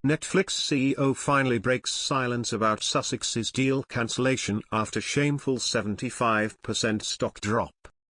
Netflix CEO finally breaks silence about Sussexes deal cancellation after shameful 75% stock drop.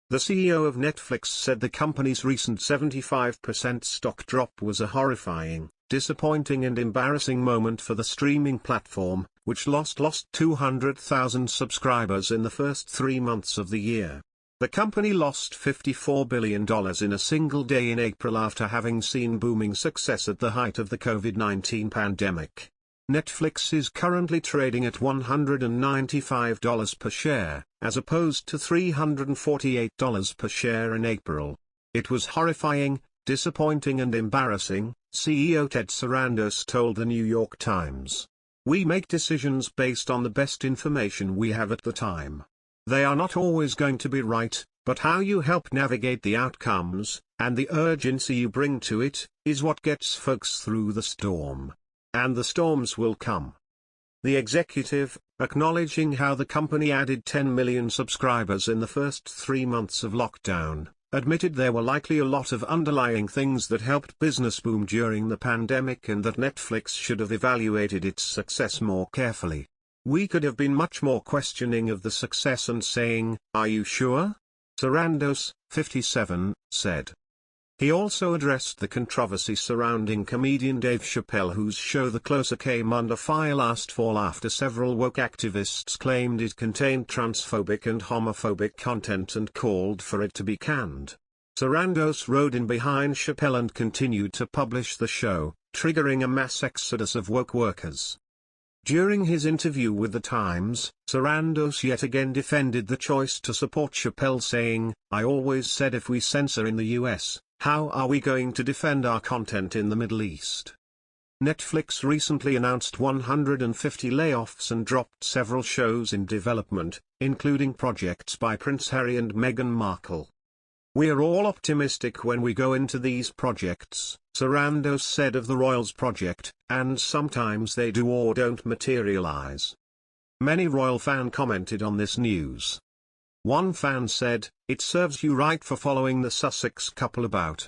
The CEO of Netflix said the company's recent 75% stock drop was a horrifying, disappointing and embarrassing moment for the streaming platform, which lost 200,000 subscribers in the first 3 months of the year. The company lost $54 billion in a single day in April after having seen booming success at the height of the COVID-19 pandemic. Netflix is currently trading at $195 per share, as opposed to $348 per share in April. It was horrifying, disappointing and embarrassing, CEO Ted Sarandos told the New York Times. We make decisions based on the best information we have at the time. They are not always going to be right, but how you help navigate the outcomes, and the urgency you bring to it, is what gets folks through the storm. And the storms will come. The executive, acknowledging how the company added 10 million subscribers in the first 3 months of lockdown, admitted there were likely a lot of underlying things that helped business boom during the pandemic and that Netflix should have evaluated its success more carefully. We could have been much more questioning of the success and saying, "Are you sure?" Sarandos, 57, said. He also addressed the controversy surrounding comedian Dave Chappelle, whose show The Closer came under fire last fall after several woke activists claimed it contained transphobic and homophobic content and called for it to be canned. Sarandos rode in behind Chappelle and continued to publish the show, triggering a mass exodus of woke workers. During his interview with The Times, Sarandos yet again defended the choice to support Chappelle, saying, "I always said if we censor in the US, how are we going to defend our content in the Middle East?" Netflix recently announced 150 layoffs and dropped several shows in development, including projects by Prince Harry and Meghan Markle. "We're all optimistic when we go into these projects," Sarandos said of the Royals project, "and sometimes they do or don't materialize." Many royal fans commented on this news. One fan said, "It serves you right for following the Sussex couple about."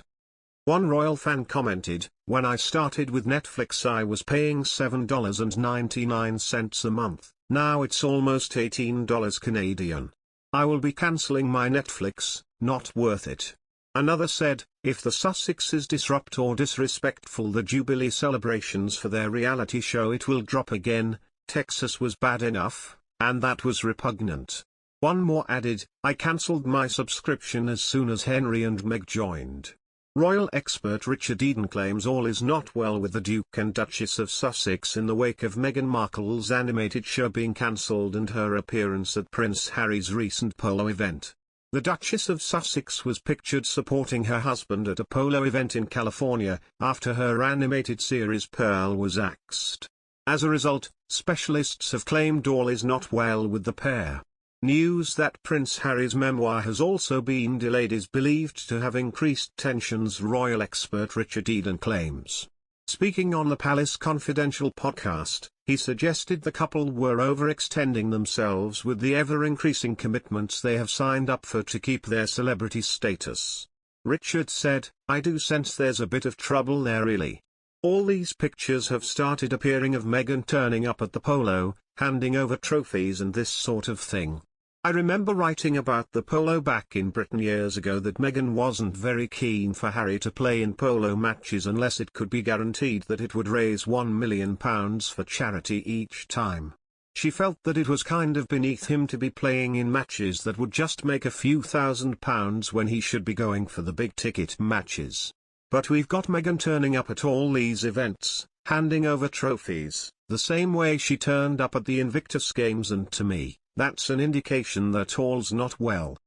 One royal fan commented, "When I started with Netflix I was paying $7.99 a month, now it's almost $18 Canadian. I will be cancelling my Netflix, not worth it." Another said, "If the Sussexes disrupt or disrespectful the Jubilee celebrations for their reality show it will drop again. Texas was bad enough, and that was repugnant." One more added, "I cancelled my subscription as soon as Henry and Meg joined." Royal expert Richard Eden claims all is not well with the Duke and Duchess of Sussex in the wake of Meghan Markle's animated show being cancelled and her appearance at Prince Harry's recent polo event. The Duchess of Sussex was pictured supporting her husband at a polo event in California, after her animated series Pearl was axed. As a result, specialists have claimed all is not well with the pair. News that Prince Harry's memoir has also been delayed is believed to have increased tensions, royal expert Richard Eden claims. Speaking on the Palace Confidential podcast, he suggested the couple were overextending themselves with the ever-increasing commitments they have signed up for to keep their celebrity status. Richard said, "I do sense there's a bit of trouble there really. All these pictures have started appearing of Meghan turning up at the polo, handing over trophies and this sort of thing. I remember writing about the polo back in Britain years ago that Meghan wasn't very keen for Harry to play in polo matches unless it could be guaranteed that it would raise £1 million for charity each time. She felt that it was kind of beneath him to be playing in matches that would just make a few £1,000s when he should be going for the big ticket matches. But we've got Meghan turning up at all these events, handing over trophies, the same way she turned up at the Invictus Games, and to me, that's an indication that all's not well."